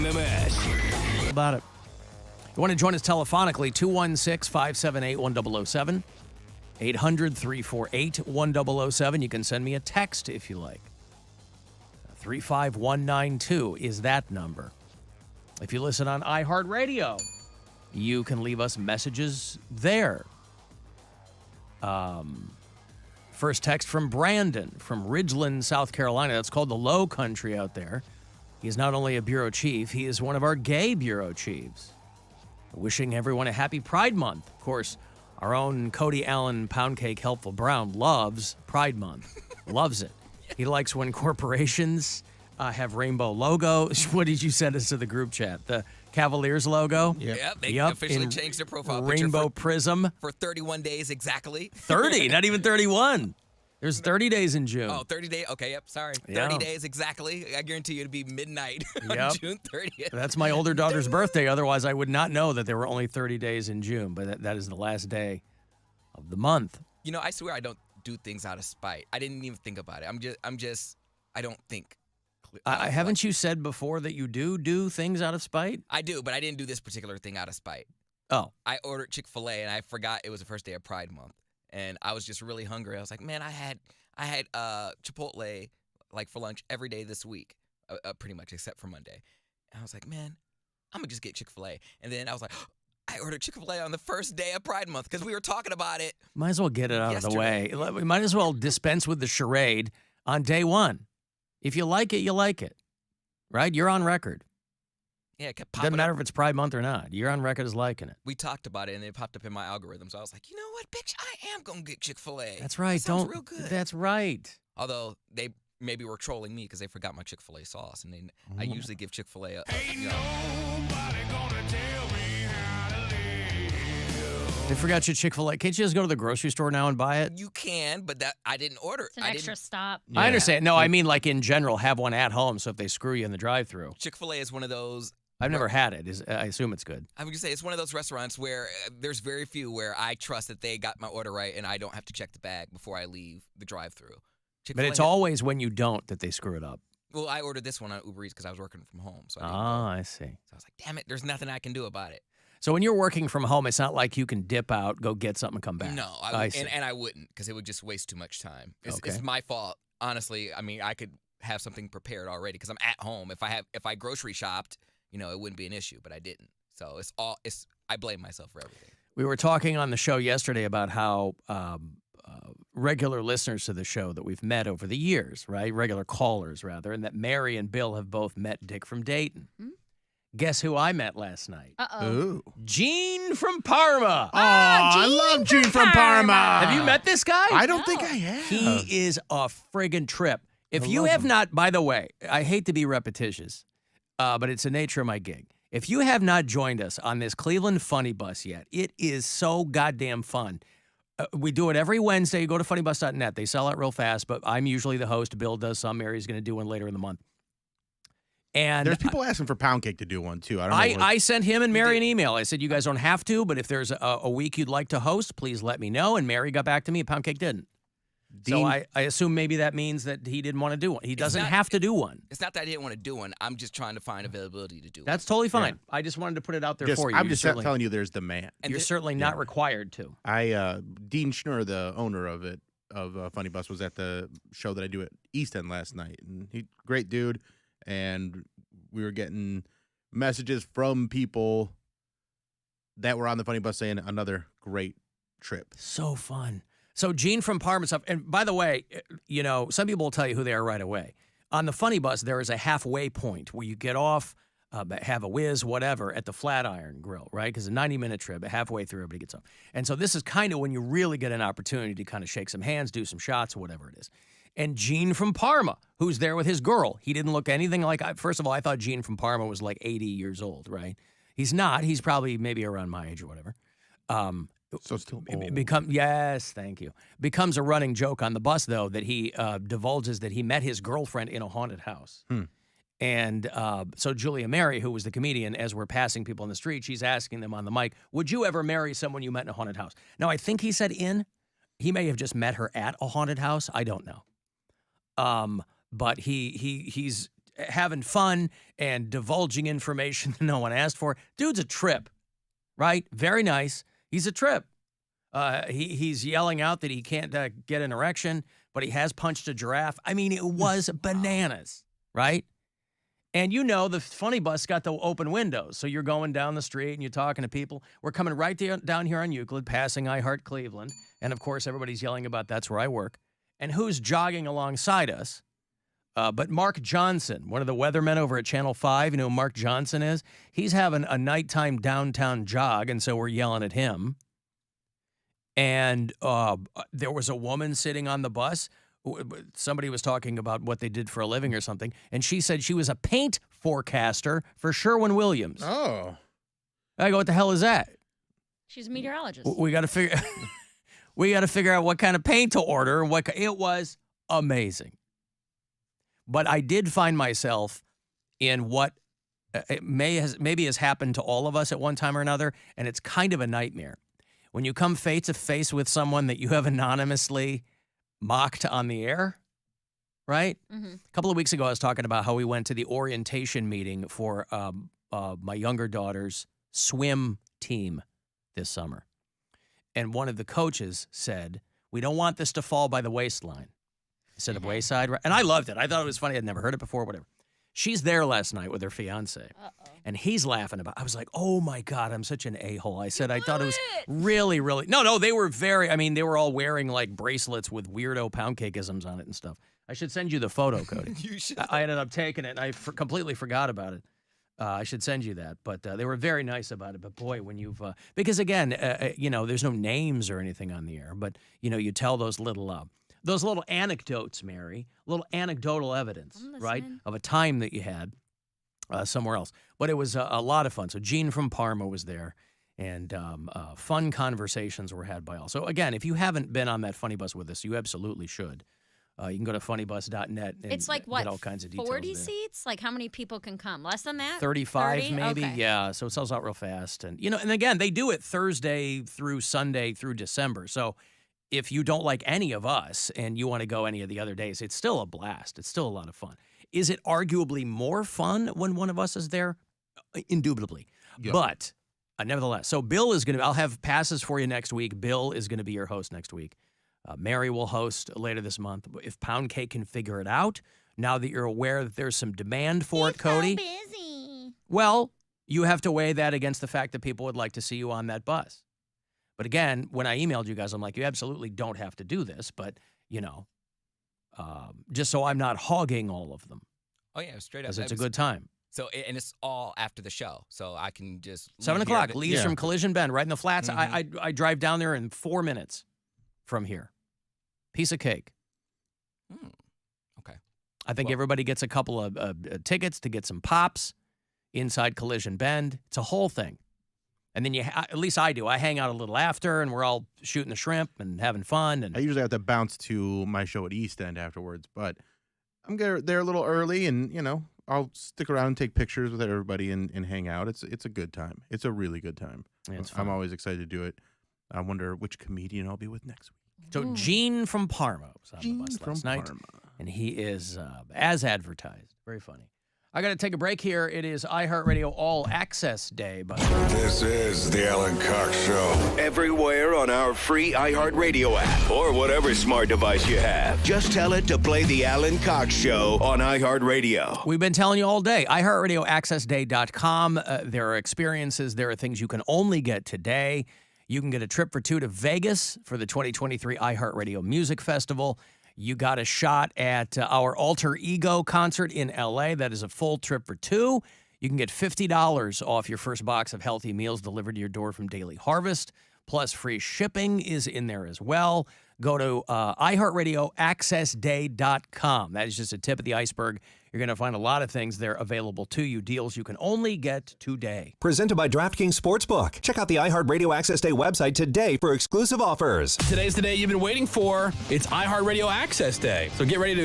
WMMS. About it. You want to join us telephonically, 216-578-1007, 800-348-1007. You can send me a text if you like. 35192 is that number. If you listen on iHeartRadio, you can leave us messages there. First text from Brandon from Ridgeland, South Carolina. That's called the Low Country out there. He is not only a bureau chief, he is one of our gay bureau chiefs. Wishing everyone a happy Pride Month. Of course, our own Cody Allen Poundcake Helpful Brown loves Pride Month. Loves it. He likes when corporations have rainbow logos. What did you send us to the group chat? The Cavaliers logo? Yep, they officially changed their profile picture. Rainbow prism. For 31 days exactly. 30, not even 31. There's 30 days in June. Oh, 30 days? Okay, yep, sorry. Yeah. 30 days exactly. I guarantee you it'll be midnight on June 30th. That's my older daughter's birthday. Otherwise, I would not know that there were only 30 days in June. But that is the last day of the month. You know, I swear I don't do things out of spite. I didn't even think about it. I don't think. Haven't you said before that you do things out of spite? I do, but I didn't do this particular thing out of spite. Oh. I ordered Chick-fil-A, and I forgot it was the first day of Pride Month. And I was just really hungry. I was like, man, I had Chipotle like for lunch every day this week, pretty much except for Monday. And I was like, man, I'm gonna just get Chick-fil-A. And then I was like, I ordered Chick-fil-A on the first day of Pride Month because we were talking about it. Might as well get it out of the way. We might as well dispense with the charade on day one. If you like it, you like it, right? You're on record. Yeah, it kept popping Doesn't matter up. if it's Pride Month or not. You're on record as liking it. We talked about it, and it popped up in my algorithm. So I was like, you know what, bitch? I am going to get Chick-fil-A. That's right. That sounds real good. That's right. Although they maybe were trolling me because they forgot my Chick-fil-A sauce. And I usually give Chick-fil-A a Nobody gonna tell me how to live. They forgot your Chick-fil-A. Can't you just go to the grocery store now and buy it? You can, but that I didn't order. It's an extra stop. I understand. No, I mean like in general, have one at home so if they screw you in the drive-thru. Chick-fil-A is one of those. I've never had it. I assume it's good. I'm going to say it's one of those restaurants where there's very few where I trust that they got my order right and I don't have to check the bag before I leave the drive-thru. But it's always when you don't that they screw it up. Well, I ordered this one on Uber Eats because I was working from home. So I see. So I was like, damn it, there's nothing I can do about it. So when you're working from home, it's not like you can dip out, go get something, and come back. No, and I wouldn't because it would just waste too much time. It's my fault. Honestly, I mean, I could have something prepared already because I'm at home. If I grocery shopped, you know, it wouldn't be an issue, but I didn't. So I blame myself for everything. We were talking on the show yesterday about how regular listeners to the show that we've met over the years, right? Regular callers, rather, and that Mary and Bill have both met Dick from Dayton. Hmm? Guess who I met last night? Uh-oh. Gene from Parma. Oh, I love Gene from Parma. Have you met this guy? I don't think I have. He is a friggin' trip. If you have not, by the way, I hate to be repetitious, but it's the nature of my gig. If you have not joined us on this Cleveland Funny Bus yet, it is so goddamn fun. We do it every Wednesday. You go to funnybus.net. They sell out real fast, but I'm usually the host. Bill does some. Mary's going to do one later in the month. And there's people asking for Poundcake to do one, too. I sent him and Mary an email. I said, you guys don't have to, but if there's a week you'd like to host, please let me know. And Mary got back to me, and Poundcake didn't. So I assume maybe that means that he didn't want to do one. He doesn't have to do one. It's not that I didn't want to do one. I'm just trying to find availability to do one. That's totally fine. Yeah. I just wanted to put it out there for you. I'm just telling you there's demand. And you're certainly not required to. Dean Schnur, the owner of Funny Bus, was at the show that I do at East End last night. And he's a great dude. And we were getting messages from people that were on the Funny Bus saying another great trip. So fun. So Gene from Parma stuff. And by the way, you know, some people will tell you who they are right away. On the Funny Bus, there is a halfway point where you get off, have a whiz, whatever, at the Flatiron Grill, right? Because it's a 90-minute trip, halfway through, everybody gets off. And so this is kind of when you really get an opportunity to kind of shake some hands, do some shots, or whatever it is. And Gene from Parma, who's there with his girl. He didn't look anything like, first of all, I thought Gene from Parma was like 80 years old, right? He's not. He's probably maybe around my age or whatever. So still old. Yes, thank you. Becomes a running joke on the bus, though, that he divulges that he met his girlfriend in a haunted house. And so Julia Mary, who was the comedian, as we're passing people in the street, she's asking them on the mic, would you ever marry someone you met in a haunted house? Now, I think he said in. He may have just met her at a haunted house. I don't know. But he's having fun and divulging information that no one asked for. Dude's a trip, right? Very nice. He's a trip. He's yelling out that he can't get an erection, but he has punched a giraffe. I mean, it was bananas, right? And you know the funny bus got the open windows, so you're going down the street and you're talking to people. We're coming right down here on Euclid, passing I Heart Cleveland, and of course everybody's yelling about that's where I work. And who's jogging alongside us? But Mark Johnson, one of the weathermen over at Channel 5. You know who Mark Johnson is? He's having a nighttime downtown jog, and so we're yelling at him. And there was a woman sitting on the bus. Somebody was talking about what they did for a living or something, and she said she was a paint forecaster for Sherwin-Williams. Oh. I go, what the hell is that? She's a meteorologist. We got to figure. We got to figure out what kind of paint to order. And it was amazing. But I did find myself in what maybe has happened to all of us at one time or another, and it's kind of a nightmare. When you come face to face with someone that you have anonymously mocked on the air, right? Mm-hmm. A couple of weeks ago, I was talking about how we went to the orientation meeting for my younger daughter's swim team this summer. And one of the coaches said, we don't want this to fall by the waistline instead of wayside. And I loved it. I thought it was funny. I'd never heard it before, whatever. She's there last night with her fiance. And he's laughing about it. I was like, oh, my God, I'm such an a-hole. I said, I thought it was really, really. No, they were they were all wearing like bracelets with weirdo Poundcake-isms on it and stuff. I should send you the photo, Cody. You should. I ended up taking it, and I completely forgot about it. I should send you that. But they were very nice about it. But, boy, when you've because, again, there's no names or anything on the air. But, you tell those little anecdotes, Mary, little anecdotal evidence, right, of a time that you had somewhere else. But it was a lot of fun. So Gene from Parma was there, and fun conversations were had by all. So, again, if you haven't been on that funny bus with us, you absolutely should. You can go to funnybus.net and it's like, what, get all kinds of details 40 there. seats? Like, how many people can come? Less than that? 35 30? maybe, Okay. yeah. So it sells out real fast. And, and again, they do it Thursday through Sunday through December. So if you don't like any of us and you want to go any of the other days, it's still a blast. It's still a lot of fun. Is it arguably more fun when one of us is there? Indubitably. Yep. But nevertheless, so Bill is going to, I'll have passes for you next week. Bill is going to be your host next week. Mary will host later this month. If Poundcake can figure it out, now that you're aware that there's some demand for it, Cody. So busy. Well, you have to weigh that against the fact that people would like to see you on that bus. But again, when I emailed you guys, I'm like, you absolutely don't have to do this, but, just so I'm not hogging all of them. Oh, yeah, straight up. Because it's a good time. So, and it's all after the show, so I can just 7 o'clock, leaves from Collision Bend, right in the flats. Mhm. I drive down there in 4 minutes from here. Piece of cake. Okay. I think Well- everybody gets a couple of tickets to get some pops inside Collision Bend. It's a whole thing. And then at least I do. I hang out a little after, and we're all shooting the shrimp and having fun. And I usually have to bounce to my show at East End afterwards, but I'm there a little early, and I'll stick around and take pictures with everybody and hang out. It's a good time. It's a really good time. Yeah, it's I'm fun. always excited to do it. I wonder which comedian I'll be with next week. So Gene from Parma was on Gene the bus from last night, Parma. and he is as advertised. Very funny. I got to take a break here. It is iHeartRadio All Access Day, but This is the Alan Cox Show. Everywhere on our free iHeartRadio app or whatever smart device you have. Just tell it to play the Alan Cox Show on iHeartRadio. we've been telling you all day. iHeartRadioAccessDay.com. There are experiences. There are things you can only get today. You can get a trip for two to Vegas for the 2023 iHeartRadio Music Festival. You got a shot at our Alter Ego concert in L.A. That is a full trip for two. You can get $50 off your first box of healthy meals delivered to your door from Daily Harvest. Plus, free shipping is in there as well. Go to iHeartRadioAccessDay.com. That is just a tip of the iceberg. You're going to find a lot of things there available to you, deals you can only get today. Presented by DraftKings Sportsbook. Check out the iHeartRadio Access Day website today for exclusive offers. Today's the day you've been waiting for. It's iHeartRadio Access Day. So get ready to